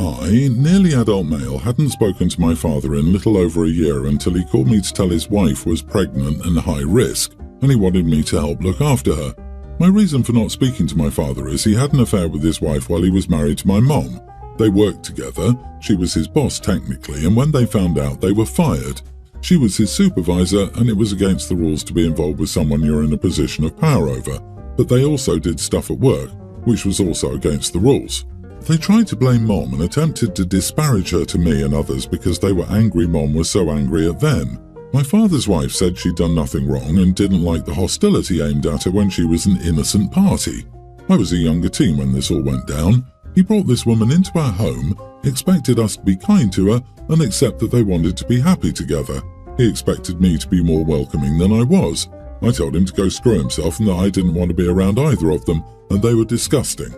I, nearly adult male, hadn't spoken to my father in little over a year until he called me to tell his wife was pregnant and high risk, and he wanted me to help look after her. My reason for not speaking to my father is he had an affair with his wife while he was married to my mom. They worked together, she was his boss technically, and when they found out, they were fired. She was his supervisor, and it was against the rules to be involved with someone you're in a position of power over, but they also did stuff at work, which was also against the rules. They tried to blame Mom and attempted to disparage her to me and others because they were angry Mom was so angry at them. My father's wife said she'd done nothing wrong and didn't like the hostility aimed at her when she was an innocent party. I was a younger teen when this all went down. He brought this woman into our home, expected us to be kind to her and accept that they wanted to be happy together. He expected me to be more welcoming than I was. I told him to go screw himself and that I didn't want to be around either of them, and they were disgusting.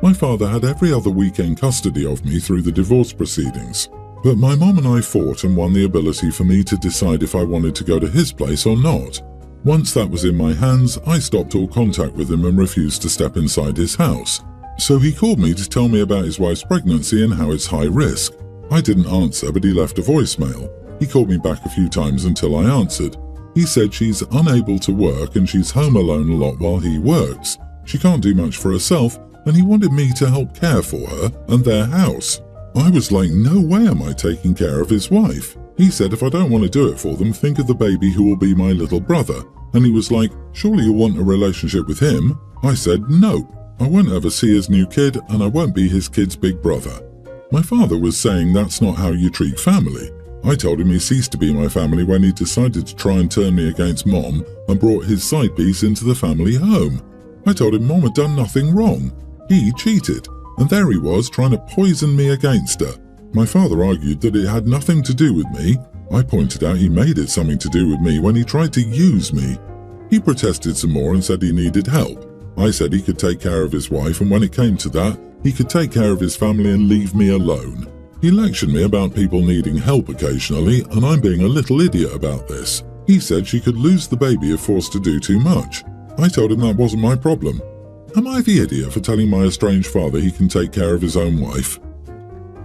My father had every other weekend custody of me through the divorce proceedings, but my mom and I fought and won the ability for me to decide if I wanted to go to his place or not. Once that was in my hands, I stopped all contact with him and refused to step inside his house. So he called me to tell me about his wife's pregnancy and how it's high risk. I didn't answer, but he left a voicemail. He called me back a few times until I answered. He said she's unable to work and she's home alone a lot while he works. She can't do much for herself, and he wanted me to help care for her and their house. I was like, no way am I taking care of his wife. He said if I don't want to do it for them, think of the baby who will be my little brother. And he was like, surely you'll want a relationship with him? I said, nope. I won't ever see his new kid and I won't be his kid's big brother. My father was saying that's not how you treat family. I told him he ceased to be my family when he decided to try and turn me against Mom and brought his side piece into the family home. I told him Mom had done nothing wrong. He cheated, and there he was trying to poison me against her. My father argued that it had nothing to do with me. I pointed out he made it something to do with me when he tried to use me. He protested some more and said he needed help. I said he could take care of his wife, and when it came to that, he could take care of his family and leave me alone. He lectured me about people needing help occasionally, and I'm being a little idiot about this. He said she could lose the baby if forced to do too much. I told him that wasn't my problem. Am I the idiot for telling my estranged father he can take care of his own wife?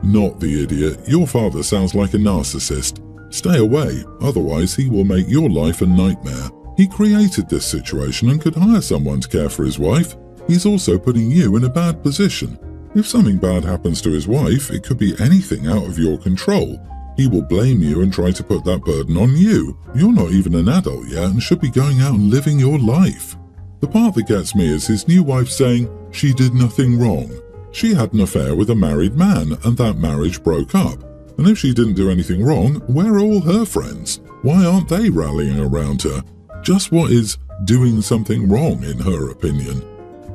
Not the idiot. Your father sounds like a narcissist. Stay away, otherwise he will make your life a nightmare. He created this situation and could hire someone to care for his wife. He's also putting you in a bad position. If something bad happens to his wife, it could be anything out of your control. He will blame you and try to put that burden on you. You're not even an adult yet and should be going out and living your life. The part that gets me is his new wife saying she did nothing wrong. She had an affair with a married man and that marriage broke up. And if she didn't do anything wrong, where are all her friends? Why aren't they rallying around her? Just what is doing something wrong in her opinion?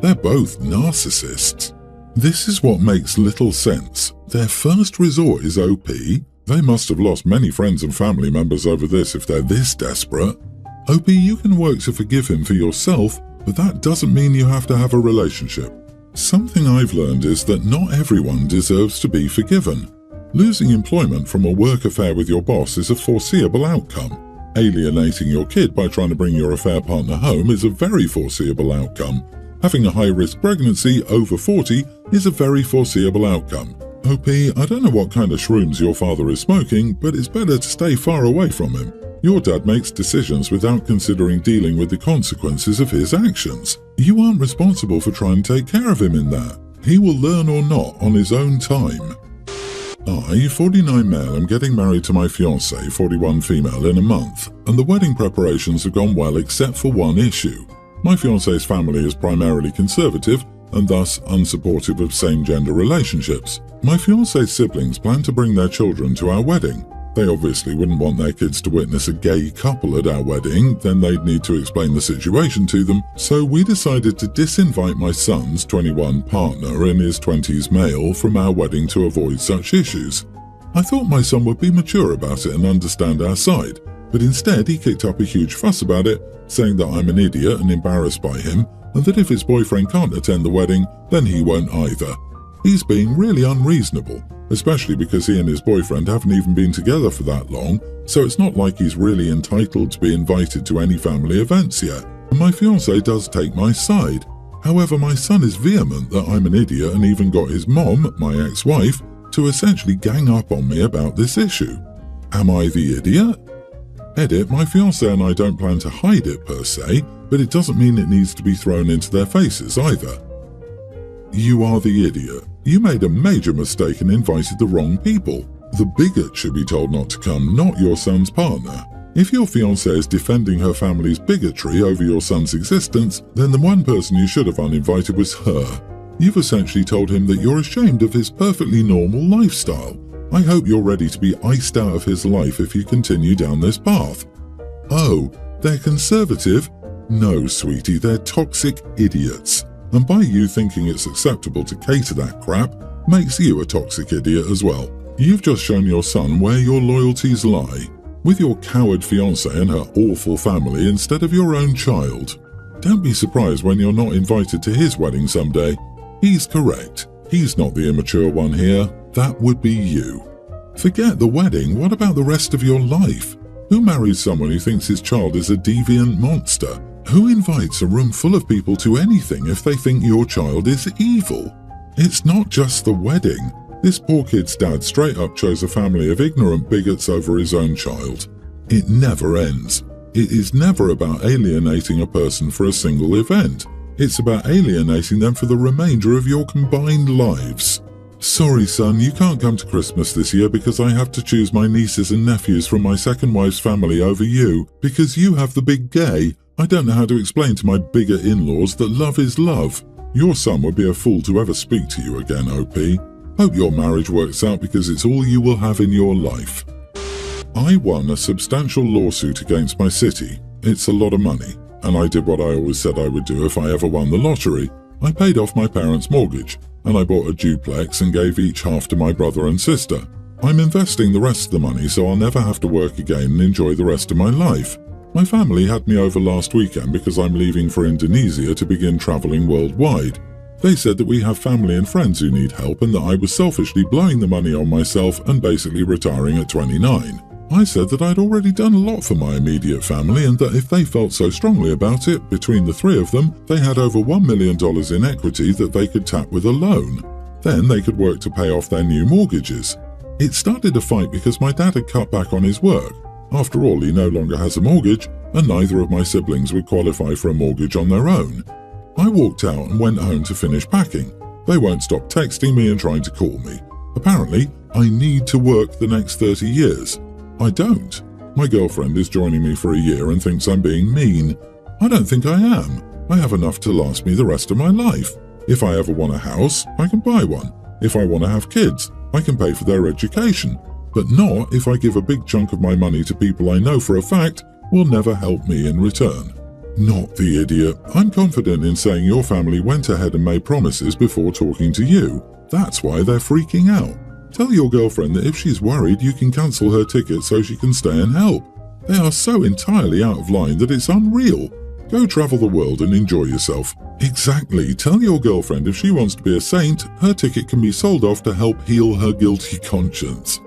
They're both narcissists. This is what makes little sense. Their first resort is OP. They must have lost many friends and family members over this if they're this desperate. OP, you can work to forgive him for yourself, but that doesn't mean you have to have a relationship. Something I've learned is that not everyone deserves to be forgiven. Losing employment from a work affair with your boss is a foreseeable outcome. Alienating your kid by trying to bring your affair partner home is a very foreseeable outcome. Having a high-risk pregnancy over 40 is a very foreseeable outcome. OP, I don't know what kind of shrooms your father is smoking, but it's better to stay far away from him. Your dad makes decisions without considering dealing with the consequences of his actions. You aren't responsible for trying to take care of him in that. He will learn or not on his own time. I, 49 male, am getting married to my fiancée, 41 female, in a month, and the wedding preparations have gone well except for one issue. My fiancée's family is primarily conservative and thus unsupportive of same-gender relationships. My fiancée's siblings plan to bring their children to our wedding. They obviously wouldn't want their kids to witness a gay couple at our wedding, then they'd need to explain the situation to them, so we decided to disinvite my son's 21 partner and his 20s male from our wedding to avoid such issues. I thought my son would be mature about it and understand our side, but instead he kicked up a huge fuss about it, saying that I'm an idiot and embarrassed by him, and that if his boyfriend can't attend the wedding, then he won't either. He's being really unreasonable, especially because he and his boyfriend haven't even been together for that long, so it's not like he's really entitled to be invited to any family events yet. And my fiancé does take my side. However, my son is vehement that I'm an idiot and even got his mom, my ex-wife, to essentially gang up on me about this issue. Am I the idiot? Edit, my fiancé and I don't plan to hide it per se, but it doesn't mean it needs to be thrown into their faces either. You are the idiot. You made a major mistake and invited the wrong people. The bigot should be told not to come, not your son's partner. If your fiancée is defending her family's bigotry over your son's existence, then the one person you should have uninvited was her. You've essentially told him that you're ashamed of his perfectly normal lifestyle. I hope you're ready to be iced out of his life if you continue down this path. Oh, they're conservative? No, sweetie, they're toxic idiots. And by you thinking it's acceptable to cater that crap, makes you a toxic idiot as well. You've just shown your son where your loyalties lie, with your coward fiancée and her awful family instead of your own child. Don't be surprised when you're not invited to his wedding someday. He's correct. He's not the immature one here. That would be you. Forget the wedding, what about the rest of your life? Who marries someone who thinks his child is a deviant monster? Who invites a room full of people to anything if they think your child is evil? It's not just the wedding. This poor kid's dad straight up chose a family of ignorant bigots over his own child. It never ends. It is never about alienating a person for a single event. It's about alienating them for the remainder of your combined lives. Sorry, son, you can't come to Christmas this year because I have to choose my nieces and nephews from my second wife's family over you, because you have the big gay. I don't know how to explain to my bigger in-laws that love is love. Your son would be a fool to ever speak to you again, OP. Hope your marriage works out because it's all you will have in your life. I won a substantial lawsuit against my city. It's a lot of money, and I did what I always said I would do if I ever won the lottery. I paid off my parents' mortgage, and I bought a duplex and gave each half to my brother and sister. I'm investing the rest of the money so I'll never have to work again and enjoy the rest of my life. My family had me over last weekend because I'm leaving for Indonesia to begin traveling worldwide. They said that we have family and friends who need help and that I was selfishly blowing the money on myself and basically retiring at 29. I said that I'd already done a lot for my immediate family and that if they felt so strongly about it, between the three of them, they had over $1 million in equity that they could tap with a loan. Then they could work to pay off their new mortgages. It started a fight because my dad had cut back on his work. After all, he no longer has a mortgage, and neither of my siblings would qualify for a mortgage on their own. I walked out and went home to finish packing. They won't stop texting me and trying to call me. Apparently, I need to work the next 30 years. I don't. My girlfriend is joining me for a year and thinks I'm being mean. I don't think I am. I have enough to last me the rest of my life. If I ever want a house, I can buy one. If I want to have kids, I can pay for their education. But not if I give a big chunk of my money to people I know for a fact will never help me in return. Not the idiot. I'm confident in saying your family went ahead and made promises before talking to you. That's why they're freaking out. Tell your girlfriend that if she's worried, you can cancel her ticket so she can stay and help. They are so entirely out of line that it's unreal. Go travel the world and enjoy yourself. Exactly. Tell your girlfriend if she wants to be a saint, her ticket can be sold off to help heal her guilty conscience.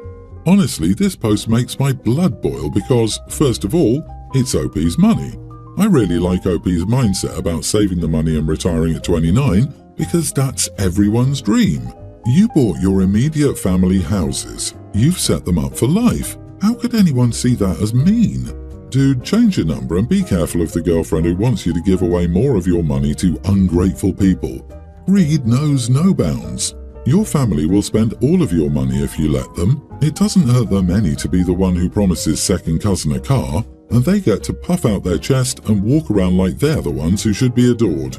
Honestly, this post makes my blood boil because, first of all, it's OP's money. I really like OP's mindset about saving the money and retiring at 29 because that's everyone's dream. You bought your immediate family houses. You've set them up for life. How could anyone see that as mean? Dude, change your number and be careful of the girlfriend who wants you to give away more of your money to ungrateful people. Greed knows no bounds. Your family will spend all of your money if you let them. It doesn't hurt them any to be the one who promises second cousin a car, and they get to puff out their chest and walk around like they're the ones who should be adored.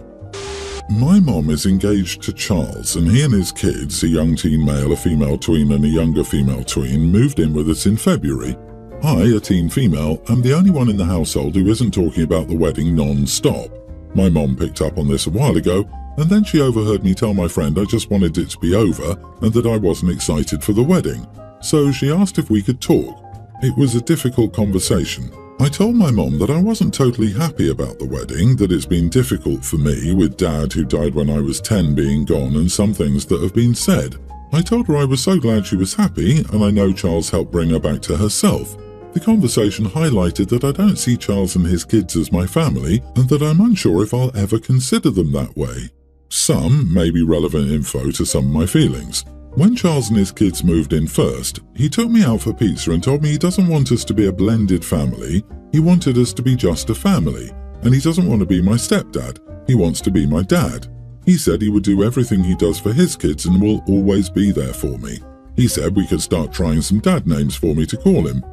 My mom is engaged to Charles, and he and his kids, a young teen male, a female tween and a younger female tween, moved in with us in February. I, a teen female, am the only one in the household who isn't talking about the wedding non-stop. My mom picked up on this a while ago, and then she overheard me tell my friend I just wanted it to be over and that I wasn't excited for the wedding. So she asked if we could talk. It was a difficult conversation. I told my mom that I wasn't totally happy about the wedding, that it's been difficult for me with Dad who died when I was 10 being gone and some things that have been said. I told her I was so glad she was happy and I know Charles helped bring her back to herself. The conversation highlighted that I don't see Charles and his kids as my family and that I'm unsure if I'll ever consider them that way. Some may be relevant info to some of my feelings. When Charles and his kids moved in first, he took me out for pizza and told me he doesn't want us to be a blended family, he wanted us to be just a family, and he doesn't want to be my stepdad, he wants to be my dad. He said he would do everything he does for his kids and will always be there for me. He said we could start trying some dad names for me to call him.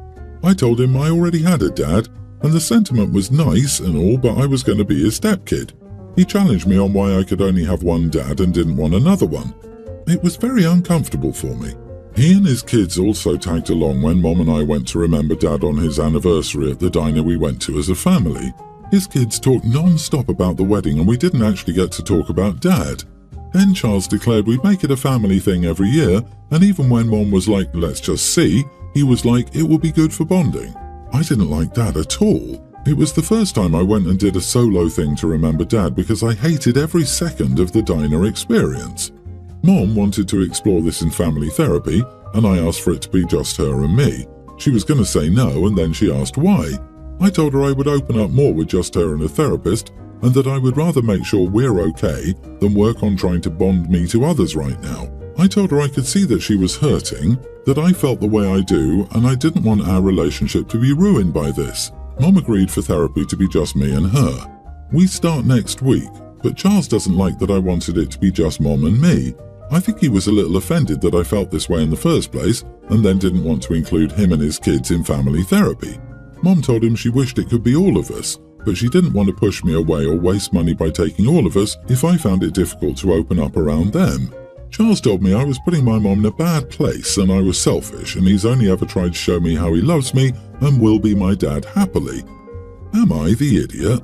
I told him I already had a dad, and the sentiment was nice and all, but I was going to be his stepkid. He challenged me on why I could only have one dad and didn't want another one. It was very uncomfortable for me. He and his kids also tagged along when Mom and I went to remember Dad on his anniversary at the diner we went to as a family. His kids talked non-stop about the wedding and we didn't actually get to talk about Dad. Then Charles declared we'd make it a family thing every year, and even when Mom was like, let's just see, he was like, it will be good for bonding. I didn't like that at all. It was the first time I went and did a solo thing to remember Dad because I hated every second of the diner experience. Mom wanted to explore this in family therapy, and I asked for it to be just her and me. She was going to say no, and then she asked why. I told her I would open up more with just her and a therapist, and that I would rather make sure we're okay than work on trying to bond me to others right now. I told her I could see that she was hurting, that I felt the way I do, and I didn't want our relationship to be ruined by this. Mom agreed for therapy to be just me and her. We start next week, but Charles doesn't like that I wanted it to be just Mom and me. I think he was a little offended that I felt this way in the first place and then didn't want to include him and his kids in family therapy. Mom told him she wished it could be all of us, but she didn't want to push me away or waste money by taking all of us if I found it difficult to open up around them. Charles told me I was putting my mom in a bad place and I was selfish, and he's only ever tried to show me how he loves me and will be my dad happily. Am I the idiot?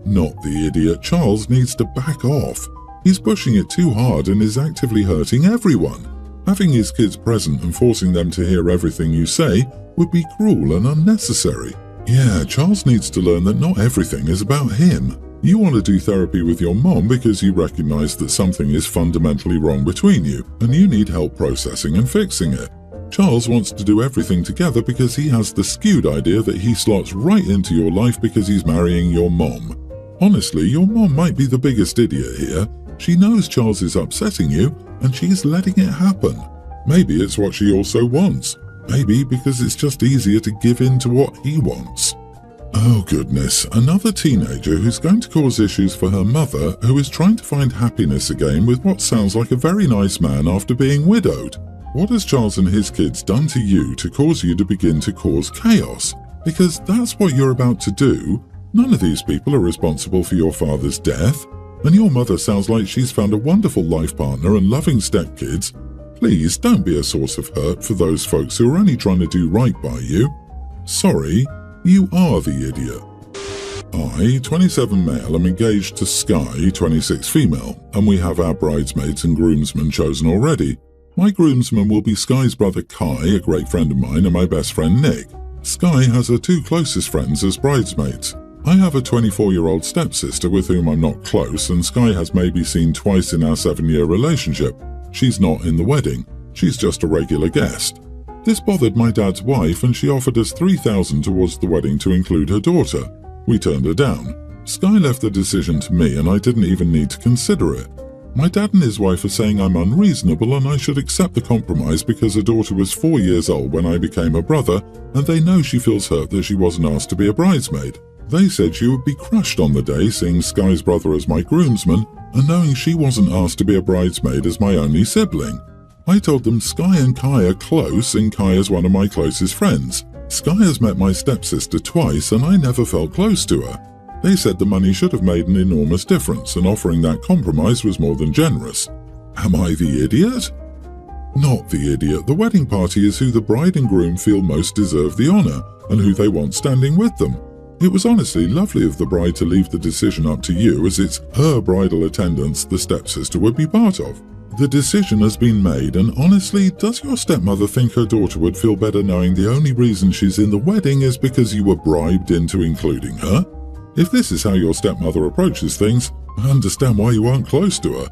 Not the idiot. Charles needs to back off. He's pushing it too hard and is actively hurting everyone. Having his kids present and forcing them to hear everything you say would be cruel and unnecessary. Yeah, Charles needs to learn that not everything is about him. You want to do therapy with your mom because you recognize that something is fundamentally wrong between you and you need help processing and fixing it. Charles wants to do everything together because he has the skewed idea that he slots right into your life because he's marrying your mom. Honestly, your mom might be the biggest idiot here. She knows Charles is upsetting you, and she's letting it happen. Maybe it's what she also wants. Maybe because it's just easier to give in to what he wants. Oh goodness, another teenager who's going to cause issues for her mother, who is trying to find happiness again with what sounds like a very nice man after being widowed. What has Charles and his kids done to you to cause you to begin to cause chaos? Because that's what you're about to do. None of these people are responsible for your father's death. And your mother sounds like she's found a wonderful life partner and loving stepkids. Please don't be a source of hurt for those folks who are only trying to do right by you. Sorry, you are the idiot. I, 27 male, am engaged to Sky, 26 female, and we have our bridesmaids and groomsmen chosen already. My groomsmen will be Sky's brother Kai, a great friend of mine, and my best friend Nick. Sky has her two closest friends as bridesmaids. I have a 24-year-old stepsister with whom I'm not close, and Sky has maybe seen twice in our 7-year relationship. She's not in the wedding. She's just a regular guest. This bothered my dad's wife, and she offered us $3,000 towards the wedding to include her daughter. We turned her down. Sky left the decision to me, and I didn't even need to consider it. My dad and his wife are saying I'm unreasonable and I should accept the compromise because her daughter was 4 years old when I became her brother, and they know she feels hurt that she wasn't asked to be a bridesmaid. They said she would be crushed on the day seeing Sky's brother as my groomsman and knowing she wasn't asked to be a bridesmaid as my only sibling. I told them Sky and Kai are close and Kai is one of my closest friends. Sky has met my stepsister twice and I never felt close to her. They said the money should have made an enormous difference and offering that compromise was more than generous. Am I the idiot? Not the idiot. The wedding party is who the bride and groom feel most deserve the honor and who they want standing with them. It was honestly lovely of the bride to leave the decision up to you, as it's her bridal attendance the stepsister would be part of. The decision has been made, and honestly, does your stepmother think her daughter would feel better knowing the only reason she's in the wedding is because you were bribed into including her? If this is how your stepmother approaches things, I understand why you aren't close to her.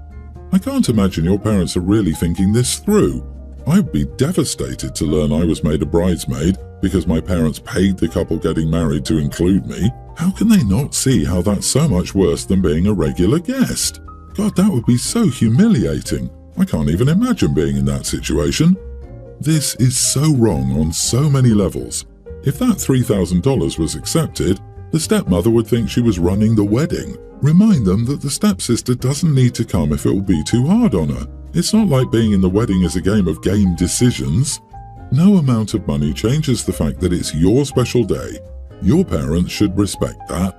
I can't imagine your parents are really thinking this through. I'd be devastated to learn I was made a bridesmaid because my parents paid the couple getting married to include me. How can they not see how that's so much worse than being a regular guest? God, that would be so humiliating. I can't even imagine being in that situation. This is so wrong on so many levels. If that $3,000 was accepted, the stepmother would think she was running the wedding. Remind them that the stepsister doesn't need to come if it will be too hard on her. It's not like being in the wedding is a game of game decisions. No amount of money changes the fact that it's your special day. Your parents should respect that.